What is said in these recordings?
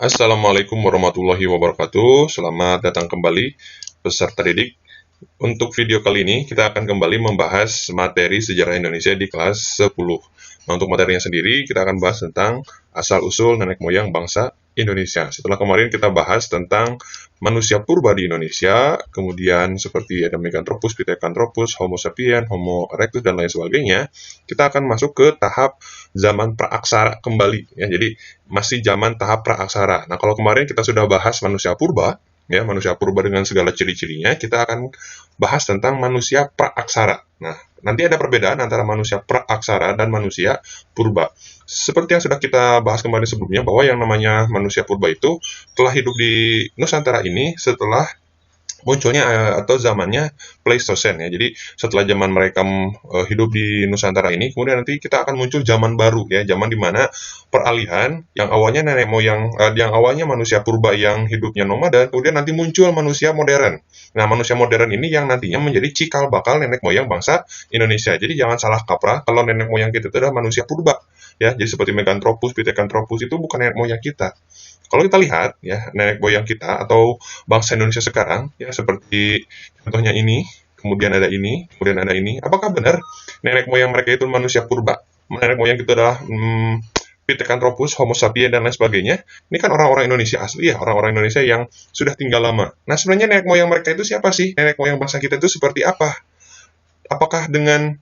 Assalamualaikum warahmatullahi wabarakatuh. Selamat datang kembali peserta didik. Untuk video kali ini kita akan kembali membahas materi sejarah Indonesia di kelas 10. Nah, untuk materinya sendiri kita akan bahas tentang asal-usul nenek moyang bangsa Indonesia. Setelah kemarin kita bahas tentang manusia purba di Indonesia, kemudian seperti ada Meganthropus, Pithecanthropus, Homo sapiens, Homo erectus dan lain sebagainya, kita akan masuk ke tahap zaman praaksara kembali ya. Jadi masih zaman tahap praaksara. Nah, kalau kemarin kita sudah bahas manusia purba, ya manusia purba dengan segala ciri-cirinya, kita akan bahas tentang manusia praaksara. Nah, nanti ada perbedaan antara manusia praaksara dan manusia purba. Seperti yang sudah kita bahas kemarin sebelumnya, bahwa yang namanya manusia purba itu telah hidup di Nusantara ini setelah munculnya atau zamannya Pleistosen ya. Jadi setelah zaman mereka hidup di Nusantara ini, kemudian nanti kita akan muncul zaman baru ya, zaman di mana peralihan yang awalnya nenek moyang yang awalnya manusia purba yang hidupnya nomaden, kemudian nanti muncul manusia modern. Nah, manusia modern ini yang nantinya menjadi cikal bakal nenek moyang bangsa Indonesia. Jadi jangan salah kaprah kalau nenek moyang kita itu adalah manusia purba ya. Jadi seperti Meganthropus, Pithecanthropus itu bukan nenek moyang kita. Kalau kita lihat ya, nenek moyang kita atau bangsa Indonesia sekarang ya, seperti contohnya ini, kemudian ada ini, kemudian ada ini. Apakah benar nenek moyang mereka itu manusia purba? Nenek moyang itu adalah Pithecanthropus, Homo sapiens dan lain sebagainya. Ini kan orang-orang Indonesia asli ya, orang-orang Indonesia yang sudah tinggal lama. Nah, sebenarnya nenek moyang mereka itu siapa sih? Nenek moyang bangsa kita itu seperti apa? Apakah dengan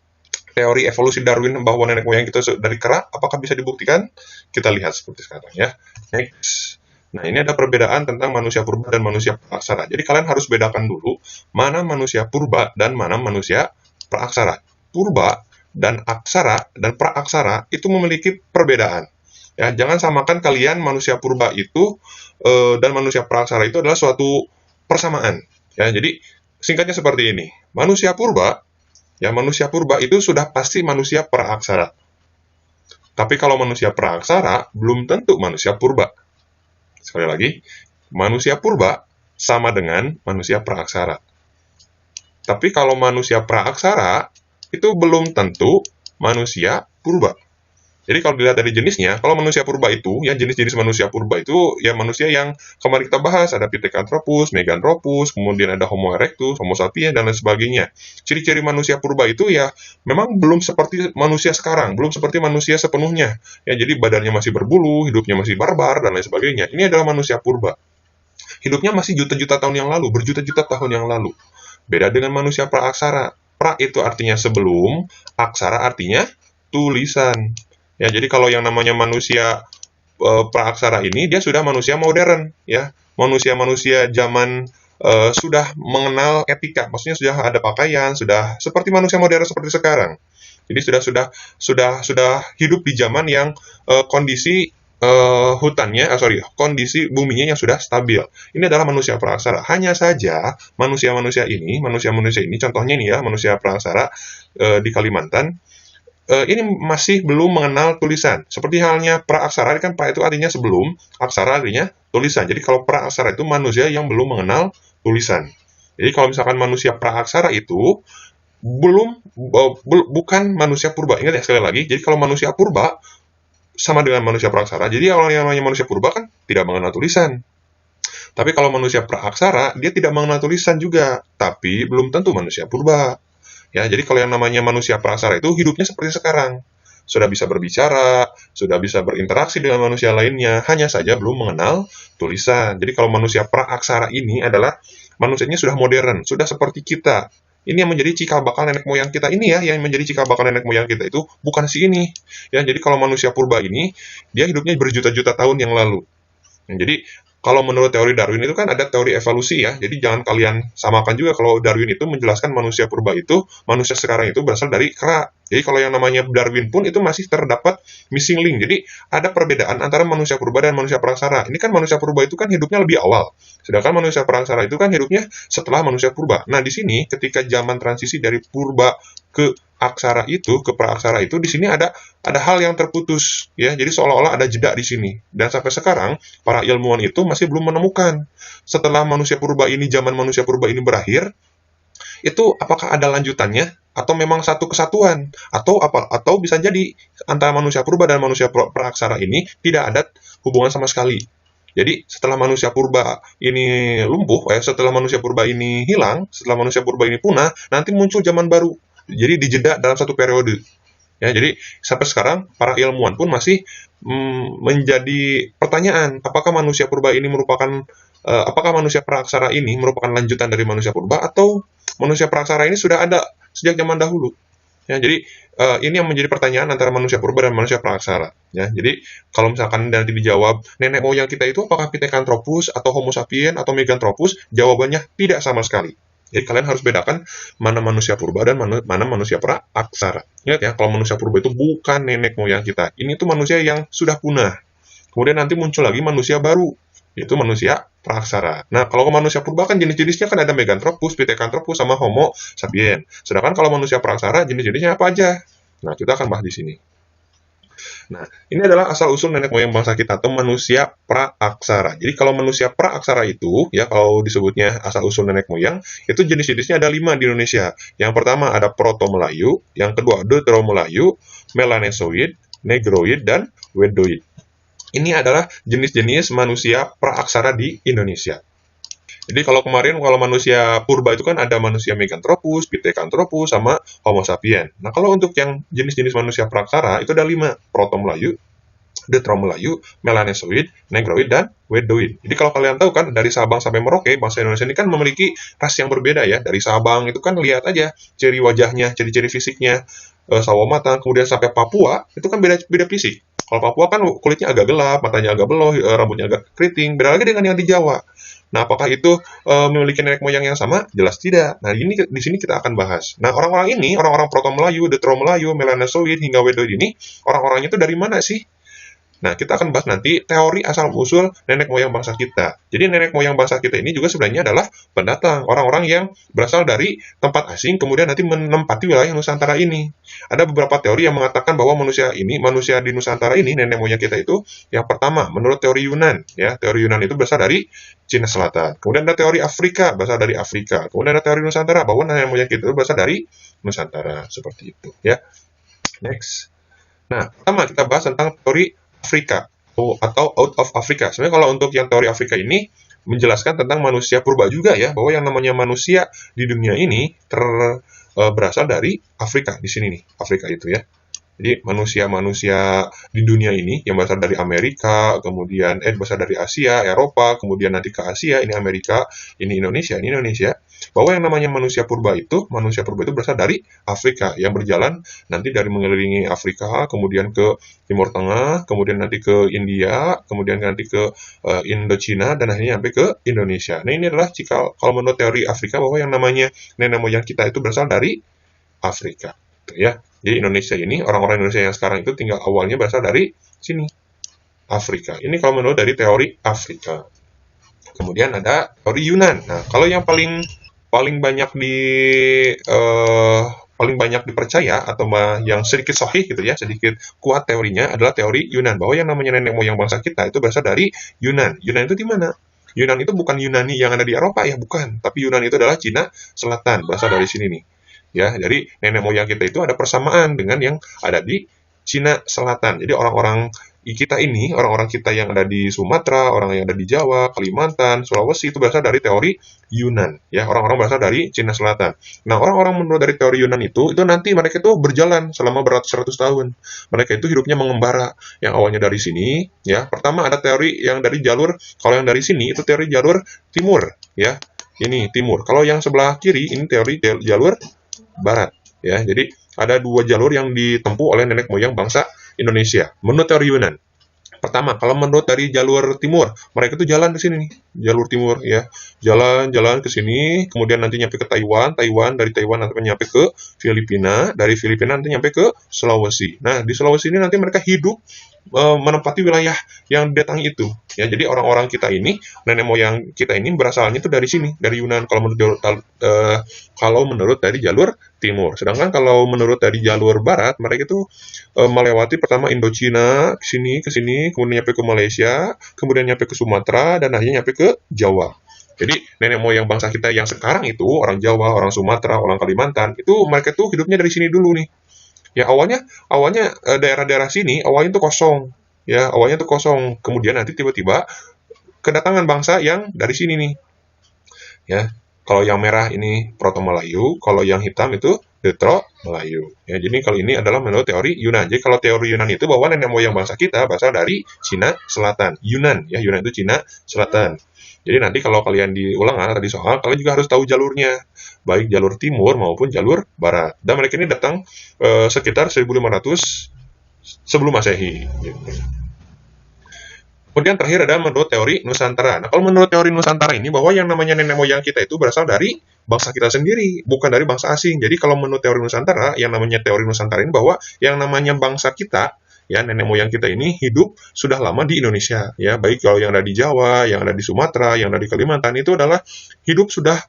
teori evolusi Darwin bahwa nenek moyang kita dari kera, apakah bisa dibuktikan? Kita lihat seperti sekarang ya. Next. Nah, ini ada perbedaan tentang manusia purba dan manusia praaksara. Jadi kalian harus bedakan dulu mana manusia purba dan mana manusia praaksara. Purba dan aksara dan praaksara itu memiliki perbedaan. Ya, jangan samakan kalian manusia purba itu dan manusia praaksara itu adalah suatu persamaan. Ya, jadi singkatnya seperti ini. Manusia purba itu sudah pasti manusia praaksara. Tapi kalau manusia praaksara belum tentu manusia purba. Sekali lagi, manusia purba sama dengan manusia praaksara. Tapi kalau manusia praaksara, itu belum tentu manusia purba. Jadi kalau dilihat dari jenisnya, kalau manusia purba itu, ya jenis-jenis manusia purba itu, ya manusia yang kemarin kita bahas, ada Pithecanthropus, Meganthropus, kemudian ada Homo erectus, Homo sapiens, dan lain sebagainya. Ciri-ciri manusia purba itu ya memang belum seperti manusia sekarang, belum seperti manusia sepenuhnya. Ya, jadi badannya masih berbulu, hidupnya masih barbar, dan lain sebagainya. Ini adalah manusia purba. Hidupnya masih juta-juta tahun yang lalu, berjuta-juta tahun yang lalu. Beda dengan manusia praaksara. Pra itu artinya sebelum, aksara artinya tulisan. Ya, jadi kalau yang namanya manusia praaksara ini dia sudah manusia modern ya. Manusia-manusia zaman sudah mengenal etika, maksudnya sudah ada pakaian, sudah seperti manusia modern seperti sekarang. Jadi sudah hidup di zaman yang kondisi kondisi buminya yang sudah stabil. Ini adalah manusia praaksara. Hanya saja manusia-manusia ini, contohnya ini ya, manusia praaksara di Kalimantan, ini masih belum mengenal tulisan. Seperti halnya praaksara, kan pra itu artinya sebelum, aksara artinya tulisan. Jadi kalau praaksara itu manusia yang belum mengenal tulisan. Jadi kalau misalkan manusia praaksara itu bukan manusia purba. Ingat ya sekali lagi, jadi kalau manusia purba sama dengan manusia praaksara. Jadi kalau yang namanya manusia purba kan tidak mengenal tulisan. Tapi kalau manusia praaksara, dia tidak mengenal tulisan juga, tapi belum tentu manusia purba. Ya, jadi kalau yang namanya manusia praaksara itu hidupnya seperti sekarang. Sudah bisa berbicara, sudah bisa berinteraksi dengan manusia lainnya, hanya saja belum mengenal tulisan. Jadi kalau manusia praaksara ini adalah manusianya sudah modern, sudah seperti kita. Ini yang menjadi cikal bakal nenek moyang kita ini ya, yang menjadi cikal bakal nenek moyang kita itu bukan si ini. Ya, jadi kalau manusia purba ini, dia hidupnya berjuta-juta tahun yang lalu. Jadi kalau menurut teori Darwin itu kan ada teori evolusi ya. Jadi jangan kalian samakan juga kalau Darwin itu menjelaskan manusia purba itu, manusia sekarang itu berasal dari kera. Jadi kalau yang namanya Darwin pun itu masih terdapat missing link. Jadi ada perbedaan antara manusia purba dan manusia praaksara. Ini kan manusia purba itu kan hidupnya lebih awal. Sedangkan manusia praaksara itu kan hidupnya setelah manusia purba. Nah, di sini ketika zaman transisi dari purba ke aksara itu, ke praaksara itu, di sini ada hal yang terputus ya. Jadi seolah-olah ada jeda di sini. Dan sampai sekarang para ilmuwan itu masih belum menemukan setelah manusia purba ini, zaman manusia purba ini berakhir, itu apakah ada lanjutannya atau memang satu kesatuan, atau bisa jadi antara manusia purba dan manusia praaksara ini tidak ada hubungan sama sekali. Jadi setelah manusia purba ini lumpuh, setelah manusia purba ini hilang, setelah manusia purba ini punah, nanti muncul zaman baru. Jadi dijeda dalam satu periode. Ya, jadi sampai sekarang para ilmuwan pun masih menjadi pertanyaan, apakah manusia praaksara ini merupakan lanjutan dari manusia purba atau manusia praaksara ini sudah ada sejak zaman dahulu. Ya, jadi ini yang menjadi pertanyaan antara manusia purba dan manusia praaksara. Ya, jadi kalau misalkan nanti dijawab nenek moyang kita itu apakah Pithecanthropus atau Homo sapiens atau Meganthropus, jawabannya tidak sama sekali. Jadi kalian harus bedakan mana manusia purba dan mana manusia praaksara. Ingat ya, kalau manusia purba itu bukan nenek moyang kita. Ini tuh manusia yang sudah punah. Kemudian nanti muncul lagi manusia baru, yaitu manusia praaksara. Nah, kalau manusia purba kan jenis-jenisnya kan ada Meganthropus, Pithecanthropus, sama Homo sapiens. Sedangkan kalau manusia praaksara jenis-jenisnya apa aja? Nah, kita akan bahas di sini. Nah, ini adalah asal-usul nenek moyang bangsa kita atau manusia praaksara. Jadi kalau manusia praaksara itu, ya kalau disebutnya asal-usul nenek moyang, itu jenis-jenisnya ada 5 di Indonesia. Yang pertama ada Proto-Melayu, yang kedua Deutero-Melayu, Melanesoid, Negroid, dan Wedoid. Ini adalah jenis-jenis manusia praaksara di Indonesia. Jadi kalau manusia purba itu kan ada manusia Meganthropus, Pithecanthropus, sama Homo sapiens. Nah kalau untuk yang jenis-jenis manusia praaksara itu ada 5, Proto-Melayu, Deutero-Melayu, Melanesoid, Negroid, dan Wedoid. Jadi kalau kalian tahu kan dari Sabang sampai Merauke, bangsa Indonesia ini kan memiliki ras yang berbeda ya. Dari Sabang itu kan lihat aja ciri wajahnya, ciri-ciri fisiknya, sawo matang, kemudian sampai Papua itu kan beda fisik. Kalau Papua kan kulitnya agak gelap, matanya agak beloh, rambutnya agak keriting. Beda lagi dengan yang di Jawa. Nah, apakah itu memiliki nenek moyang yang sama? Jelas tidak. Nah, ini di sini kita akan bahas. Nah, orang-orang Proto-Melayu, Deutero-Melayu, Melanesoid hingga Wedoid ini, orang-orangnya itu dari mana sih? Nah, kita akan bahas nanti teori asal-usul nenek moyang bangsa kita. Jadi, nenek moyang bangsa kita ini juga sebenarnya adalah pendatang, orang-orang yang berasal dari tempat asing, kemudian nanti menempati wilayah Nusantara ini. Ada beberapa teori yang mengatakan bahwa manusia di Nusantara ini, nenek moyang kita itu, yang pertama, menurut teori Yunan, ya, teori Yunan itu berasal dari Cina Selatan. Kemudian ada teori Afrika, berasal dari Afrika. Kemudian ada teori Nusantara, bahwa nenek moyang kita itu berasal dari Nusantara, seperti itu, ya. Next. Nah, pertama kita bahas tentang teori Afrika atau out of Africa. Sebenarnya kalau untuk yang teori Afrika ini menjelaskan tentang manusia purba juga ya, bahwa yang namanya manusia di dunia ini berasal dari Afrika di sini nih, Afrika itu ya. Jadi manusia-manusia di dunia ini yang berasal dari Amerika, kemudian berasal dari Asia, Eropa, kemudian nanti ke Asia, ini Amerika, ini Indonesia, bahwa yang namanya manusia purba itu berasal dari Afrika, yang berjalan nanti dari mengelilingi Afrika, kemudian ke Timur Tengah, kemudian nanti ke India, kemudian nanti ke Indochina, dan akhirnya sampai ke Indonesia. Nah, ini adalah kalau menurut teori Afrika, bahwa yang namanya nenek moyang kita itu berasal dari Afrika, ya. Jadi Indonesia ini, orang-orang Indonesia yang sekarang itu tinggal awalnya berasal dari sini, Afrika. Ini kalau menurut dari teori Afrika. Kemudian ada teori Yunan. Nah, kalau yang paling banyak dipercaya atau yang sedikit sahih gitu ya, sedikit kuat teorinya adalah teori Yunan, bahwa yang namanya nenek moyang bangsa kita itu berasal dari Yunan. Yunan itu di mana? Yunan itu bukan Yunani yang ada di Eropa ya, bukan. Tapi Yunan itu adalah Cina Selatan, berasal dari sini nih. Ya, jadi nenek moyang kita itu ada persamaan dengan yang ada di Cina Selatan. Jadi orang-orang kita yang ada di Sumatera, orang yang ada di Jawa, Kalimantan, Sulawesi itu berasal dari teori Yunan, ya, orang-orang berasal dari Cina Selatan. Nah, orang-orang menurut dari teori Yunan itu nanti mereka itu berjalan selama beratus-ratus tahun. Mereka itu hidupnya mengembara, yang awalnya dari sini, ya. Pertama ada teori yang dari jalur, kalau yang dari sini itu teori jalur timur, ya. Ini timur. Kalau yang sebelah kiri ini teori jalur barat, ya. Jadi ada 2 jalur yang ditempuh oleh nenek moyang bangsa Indonesia menurut teori Yunan. Pertama, kalau menurut dari jalur timur, mereka itu jalan ke sini nih, jalur timur ya. Jalan ke sini, kemudian nanti nyampe ke Taiwan, dari Taiwan nanti nyampe ke Filipina, dari Filipina nanti nyampe ke Sulawesi. Nah, di Sulawesi ini nanti mereka hidup menempati wilayah yang didatangi itu. Ya, jadi orang-orang kita ini, nenek moyang kita ini berasalnya itu dari sini, dari Yunan kalau menurut dari jalur timur. Sedangkan kalau menurut dari jalur barat, mereka itu melewati pertama Indochina ke sini, kemudian nyampe ke Malaysia, kemudian nyampe ke Sumatera, dan akhirnya nyampe ke Jawa. Jadi nenek moyang bangsa kita yang sekarang itu orang Jawa, orang Sumatera, orang Kalimantan, itu mereka tuh hidupnya dari sini dulu nih. Ya awalnya daerah-daerah sini awalnya itu kosong, ya awalnya itu kosong. Kemudian nanti tiba-tiba kedatangan bangsa yang dari sini nih. Ya, kalau yang merah ini Proto-Melayu, kalau yang hitam itu Deutero-Melayu. Ya, jadi kalau ini adalah menurut teori Yunan. Jadi kalau teori Yunan itu bahwa nenek moyang bangsa kita berasal dari Cina Selatan. Yunan, ya Yunan itu Cina Selatan. Jadi nanti kalau kalian di ulangan atau di soal, kalian juga harus tahu jalurnya, baik jalur timur maupun jalur barat. Dan mereka ini datang sekitar 1500 sebelum Masehi. Gitu. Kemudian terakhir ada menurut teori Nusantara. Nah, kalau menurut teori Nusantara ini bahwa yang namanya nenek moyang kita itu berasal dari bangsa kita sendiri, bukan dari bangsa asing. Jadi kalau menurut teori Nusantara, yang namanya teori Nusantara ini bahwa yang namanya bangsa kita, ya nenek moyang kita ini hidup sudah lama di Indonesia, ya baik kalau yang ada di Jawa, yang ada di Sumatera, yang ada di Kalimantan itu adalah hidup sudah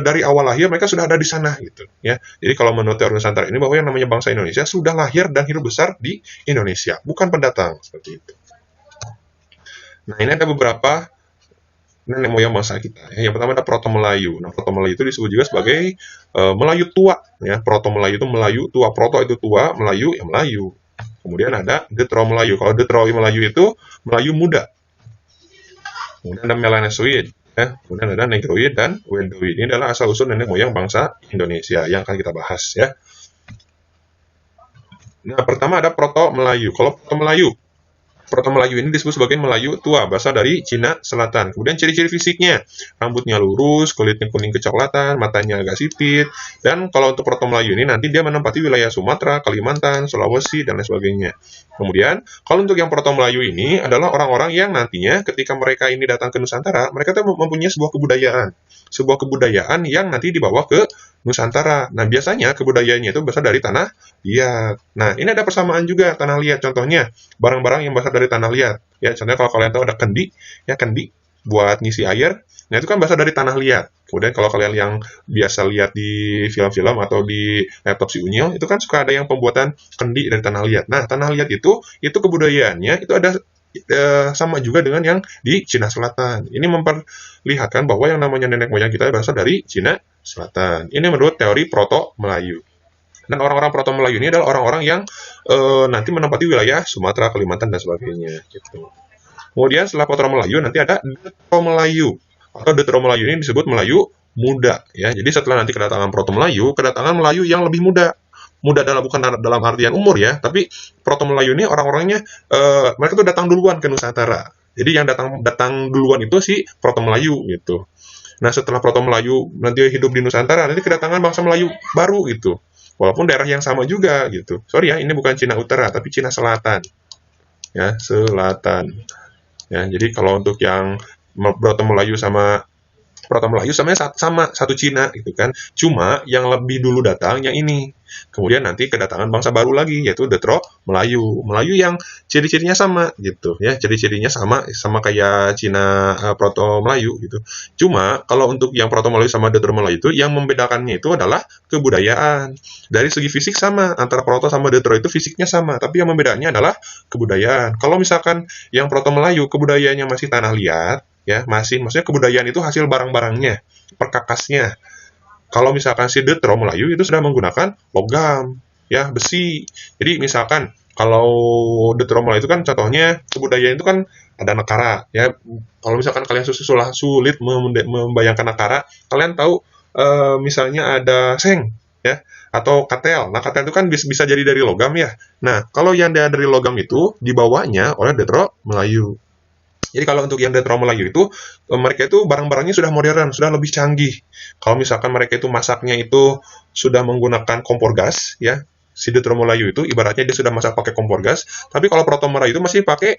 dari awal lahir mereka sudah ada di sana gitu, ya. Jadi kalau menurut teori Nusantara ini bahwa yang namanya bangsa Indonesia sudah lahir dan hidup besar di Indonesia, bukan pendatang seperti itu. Nah, ini ada beberapa nenek moyang bangsa kita. Yang pertama ada Proto Melayu. Nah, Proto Melayu itu disebut juga sebagai Melayu tua. Ya, Proto Melayu itu Melayu tua. Proto itu tua, Melayu ya Melayu. Kemudian ada Deutero Melayu. Kalau Deutero Melayu itu Melayu muda. Kemudian ada Melanesoid. Ya. Kemudian ada Negroid dan Wendoid. Ini adalah asal-usul nenek moyang bangsa Indonesia yang akan kita bahas. Ya. Nah, pertama ada Proto Melayu. Kalau Proto Melayu ini disebut sebagai Melayu tua, berasal dari Cina Selatan. Kemudian ciri-ciri fisiknya, rambutnya lurus, kulitnya kuning kecoklatan, matanya agak sipit. Dan kalau untuk Proto Melayu ini nanti dia menempati wilayah Sumatera, Kalimantan, Sulawesi, dan lain sebagainya. Kemudian, kalau untuk yang Proto Melayu ini adalah orang-orang yang nantinya ketika mereka ini datang ke Nusantara, mereka tuh mempunyai sebuah kebudayaan. Sebuah kebudayaan yang nanti dibawa ke Nusantara. Nah, biasanya kebudayaannya itu berasal dari tanah liat. Nah, ini ada persamaan juga tanah liat. Contohnya, barang-barang yang berasal dari tanah liat. Ya, contohnya kalau kalian tahu ada kendi, ya kendi buat ngisi air. Nah, itu kan berasal dari tanah liat. Kemudian kalau kalian yang biasa lihat di film-film atau di laptop si Unyil, itu kan suka ada yang pembuatan kendi dari tanah liat. Nah, tanah liat itu kebudayaannya itu ada sama juga dengan yang di Cina Selatan. Ini memperlihatkan bahwa yang namanya nenek moyang kita berasal dari Cina Selatan. Ini menurut teori Proto Melayu. Dan orang-orang Proto Melayu ini adalah orang-orang yang nanti menempati wilayah Sumatera, Kalimantan, dan sebagainya. Gitu. Kemudian setelah Proto Melayu nanti ada Deutero Melayu. Atau Deutero Melayu ini disebut Melayu muda. Ya. Jadi setelah nanti kedatangan Proto Melayu, kedatangan Melayu yang lebih muda. Muda bukan dalam artian umur ya, tapi Proto Melayu ini orang-orangnya mereka tuh datang duluan ke Nusantara. Jadi yang datang duluan itu si Proto Melayu gitu. Nah, setelah Proto Melayu nanti hidup di Nusantara, nanti kedatangan bangsa Melayu baru gitu. Walaupun daerah yang sama juga gitu. Sorry ya, ini bukan Cina Utara tapi Cina Selatan. Ya, Selatan. Ya, jadi kalau untuk yang Proto Melayu sama sama satu Cina gitu kan. Cuma yang lebih dulu datang yang ini. Kemudian nanti kedatangan bangsa baru lagi yaitu Deutero Melayu. Melayu yang ciri-cirinya sama gitu ya. Ciri-cirinya sama kayak Cina Proto Melayu gitu. Cuma kalau untuk yang Proto Melayu sama Deutero Melayu itu yang membedakannya itu adalah kebudayaan. Dari segi fisik sama antara Proto sama Deutero itu fisiknya sama, tapi yang membedakannya adalah kebudayaan. Kalau misalkan yang Proto Melayu kebudayaannya masih tanah liat ya, maksudnya kebudayaan itu hasil barang-barangnya, perkakasnya. Kalau misalkan si Deutero Melayu itu sudah menggunakan logam, ya, besi. Jadi misalkan kalau Deutero Melayu itu kan contohnya kebudayaan itu kan ada nekara, ya. Kalau misalkan kalian sulit membayangkan nekara, kalian tahu misalnya ada seng, ya, atau katel. Nah, katel itu kan bisa jadi dari logam ya. Nah, kalau yang dari logam itu dibawanya oleh Deutero Melayu. Jadi kalau untuk yang Deutero Melayu itu, mereka itu barang-barangnya sudah modern, sudah lebih canggih. Kalau misalkan mereka itu masaknya itu sudah menggunakan kompor gas, ya, si Deutero Melayu itu ibaratnya dia sudah masak pakai kompor gas, tapi kalau Proto Melayu itu masih pakai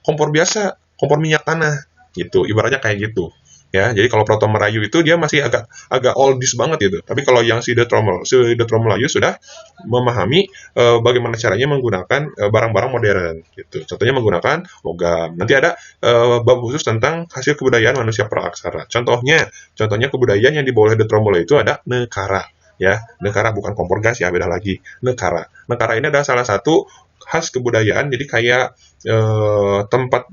kompor biasa, kompor minyak tanah, gitu. Ibaratnya kayak gitu. Ya, jadi kalau Proto Melayu itu dia masih agak oldies banget gitu. Tapi kalau yang si Deutero Melayu sudah memahami bagaimana caranya menggunakan barang-barang modern gitu. Contohnya menggunakan logam. Nanti ada bab khusus tentang hasil kebudayaan manusia praaksara. Contohnya kebudayaan yang dibawa oleh Deutero Melayu itu ada nekara. Ya, nekara bukan kompor gas ya, beda lagi. Nekara. Nekara ini adalah salah satu khas kebudayaan. Jadi kayak tempat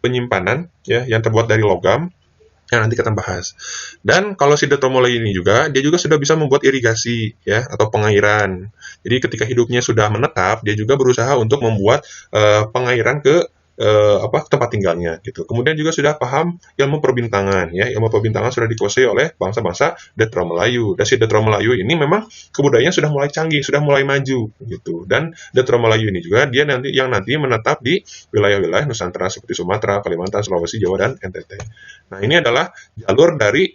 penyimpanan ya yang terbuat dari logam yang nanti kita bahas. Dan kalau si Deutero Melayu ini juga, dia juga sudah bisa membuat irigasi ya atau pengairan. Jadi ketika hidupnya sudah menetap, dia juga berusaha untuk membuat pengairan ke tempat tinggalnya gitu. Kemudian juga sudah paham ilmu perbintangan ya. Ilmu perbintangan sudah dikuasai oleh bangsa-bangsa Detro Melayu. Dan si Detro Melayu ini memang kebudayaannya sudah mulai canggih, sudah mulai maju gitu. Dan Detro Melayu ini juga dia nanti menetap di wilayah-wilayah Nusantara seperti Sumatera, Kalimantan, Sulawesi, Jawa, dan NTT. Nah, ini adalah jalur dari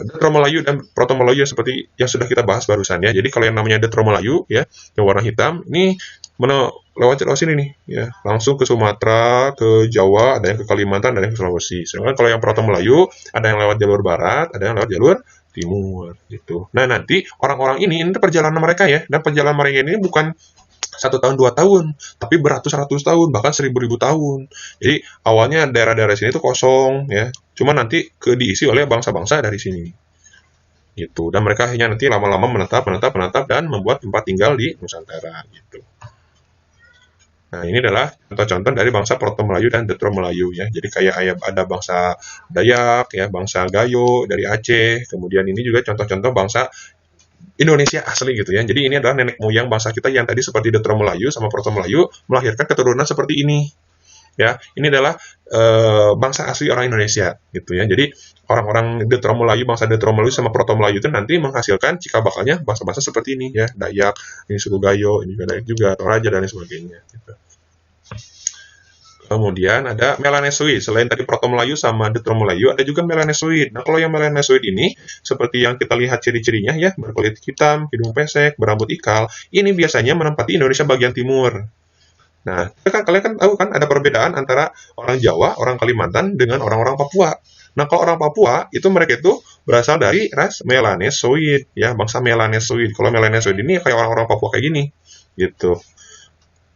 Detro Melayu dan Proto Melayu seperti yang sudah kita bahas barusan ya. Jadi kalau yang namanya Detro Melayu ya, yang warna hitam, ini lewat sini nih ya, langsung ke Sumatera, ke Jawa, ada yang ke Kalimantan, ada yang ke Sulawesi. Sedangkan kalau yang Proto Melayu, ada yang lewat jalur barat, ada yang lewat jalur timur gitu. Nah, nanti orang-orang ini perjalanan mereka ya, dan perjalanan mereka ini bukan 1 tahun 2 tahun, tapi beratus-ratus tahun, bahkan 1000-1000 tahun. Jadi awalnya daerah-daerah sini itu kosong ya, cuma nanti diisi oleh bangsa-bangsa dari sini gitu. Dan mereka akhirnya nanti lama-lama menetap dan membuat tempat tinggal di Nusantara gitu. Nah, ini adalah contoh-contoh dari bangsa Proto Melayu dan Detro Melayu ya. Jadi kayak ada bangsa Dayak ya, bangsa Gayo dari Aceh. Kemudian ini juga contoh-contoh bangsa Indonesia asli gitu ya. Jadi ini adalah nenek moyang bangsa kita yang tadi seperti Detro Melayu sama Proto Melayu melahirkan keturunan seperti ini. Ya, ini adalah bangsa asli orang Indonesia gitu ya. Jadi orang-orang Detro Melayu, bangsa Detro Melayu sama Proto Melayu itu nanti menghasilkan cikal bakalnya bangsa-bangsa seperti ini ya. Dayak, ini suku Gayo, ini juga Dayak juga, Toraja dan lain sebagainya gitu. Kemudian ada Melanesoid. Selain tadi Proto Melayu sama Detro Melayu, ada juga Melanesoid. Nah, kalau yang Melanesoid ini, seperti yang kita lihat ciri-cirinya ya, berkulit hitam, hidung pesek, berambut ikal, ini biasanya menempati Indonesia bagian timur. Nah, kalian kan tahu kan ada perbedaan antara orang Jawa, orang Kalimantan, dengan orang-orang Papua. Nah, kalau orang Papua, itu mereka itu berasal dari ras Melanesoid, ya, bangsa Melanesoid. Kalau Melanesoid ini kayak orang-orang Papua kayak gini, gitu.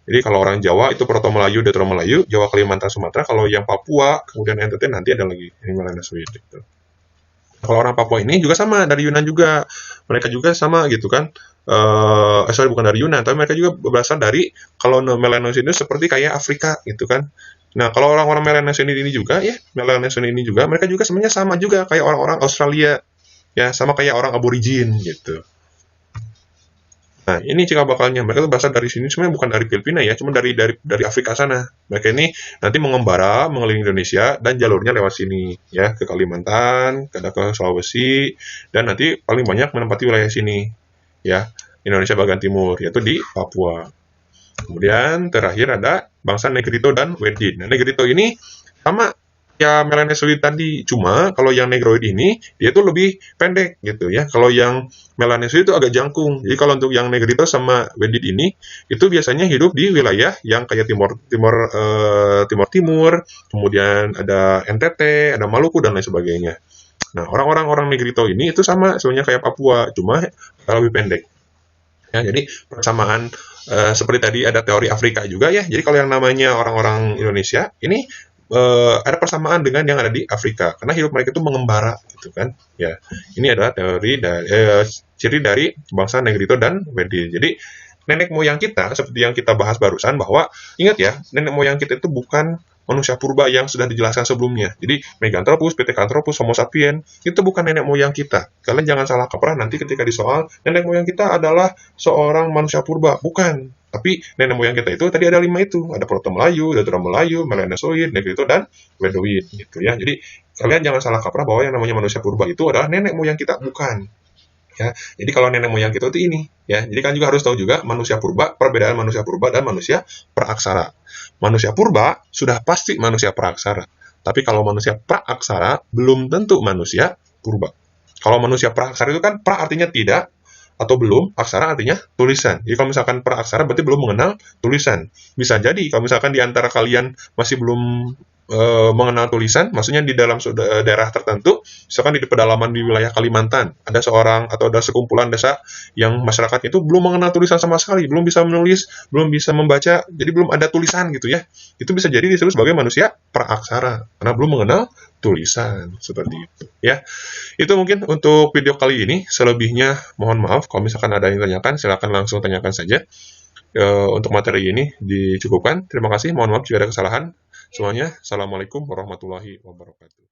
Jadi kalau orang Jawa itu Proto Melayu, Detro Melayu, Jawa, Kalimantan, Sumatera. Kalau yang Papua, kemudian NTT nanti ada lagi yang Melanesoid. Gitu. Kalau orang Papua ini juga sama dari Yunan juga, mereka juga sama gitu kan. Sorry bukan dari Yunan, tapi mereka juga berasal dari kalau Melanesoid ini seperti kayak Afrika gitu kan. Nah kalau orang-orang Melanesoid ini juga ya, Melanesoid ini juga mereka juga sebenarnya sama juga kayak orang-orang Australia ya, sama kayak orang aborigin gitu. Nah, ini cikal bakalnya. Mereka tuh berasal dari sini sebenarnya bukan dari Filipina ya, cuma dari Afrika sana. Mereka ini nanti mengembara mengelilingi Indonesia dan jalurnya lewat sini ya, ke Kalimantan, ke Sulawesi, dan nanti paling banyak menempati wilayah sini ya, Indonesia bagian timur, yaitu di Papua. Kemudian terakhir ada bangsa Negrito dan Wedin. Nah, Negrito ini sama ya Melanesoid tadi, cuma kalau yang Negroid ini dia tuh lebih pendek gitu ya. Kalau yang Melanesoid itu agak jangkung. Jadi kalau untuk yang Negrito sama Wedin ini itu biasanya hidup di wilayah yang kayak timur, kemudian ada NTT, ada Maluku dan lain sebagainya. Nah, orang-orang Negrito ini itu sama sebenarnya kayak Papua, cuma lebih pendek. Ya, jadi persamaan seperti tadi ada teori Afrika juga ya. Jadi kalau yang namanya orang-orang Indonesia ini ada persamaan dengan yang ada di Afrika karena hidup mereka itu mengembara gitu kan. Ya, ini adalah teori dari ciri dari bangsa Negrito dan Wedil. Jadi nenek moyang kita seperti yang kita bahas barusan bahwa ingat ya, nenek moyang kita itu bukan manusia purba yang sudah dijelaskan sebelumnya. Jadi Meganthropus, Pithecanthropus, Homo sapiens itu bukan nenek moyang kita. Kalian jangan salah kaprah nanti ketika disoal nenek moyang kita adalah seorang manusia purba. Bukan. Tapi nenek moyang kita itu tadi ada 5 itu. Ada Proto Melayu, Detro Melayu, Melanesoid, Negrito, dan Wedoid gitu ya. Jadi kalian jangan salah kaprah bahwa yang namanya manusia purba itu adalah nenek moyang kita. Bukan. Ya, jadi kalau nenek moyang kita itu ini, ya. Jadi kan juga harus tahu juga manusia purba, perbedaan manusia purba dan manusia praaksara. Manusia purba sudah pasti manusia praaksara. Tapi kalau manusia praaksara belum tentu manusia purba. Kalau manusia praaksara itu kan pra artinya tidak atau belum, aksara artinya tulisan. Jadi kalau misalkan praaksara berarti belum mengenal tulisan. Bisa jadi kalau misalkan di antara kalian masih belum mengenal tulisan, maksudnya di dalam daerah tertentu, misalkan di pedalaman di wilayah Kalimantan, ada seorang atau ada sekumpulan desa yang masyarakat itu belum mengenal tulisan sama sekali, belum bisa menulis, belum bisa membaca, jadi belum ada tulisan gitu ya. Itu bisa jadi disebut sebagai manusia praaksara, karena belum mengenal tulisan, seperti itu ya. Itu mungkin untuk video kali ini, selebihnya mohon maaf, kalau misalkan ada yang tanyakan, silakan langsung tanyakan saja. Untuk materi ini dicukupkan. Terima kasih, mohon maaf jika ada kesalahan. Semuanya, Assalamualaikum warahmatullahi wabarakatuh.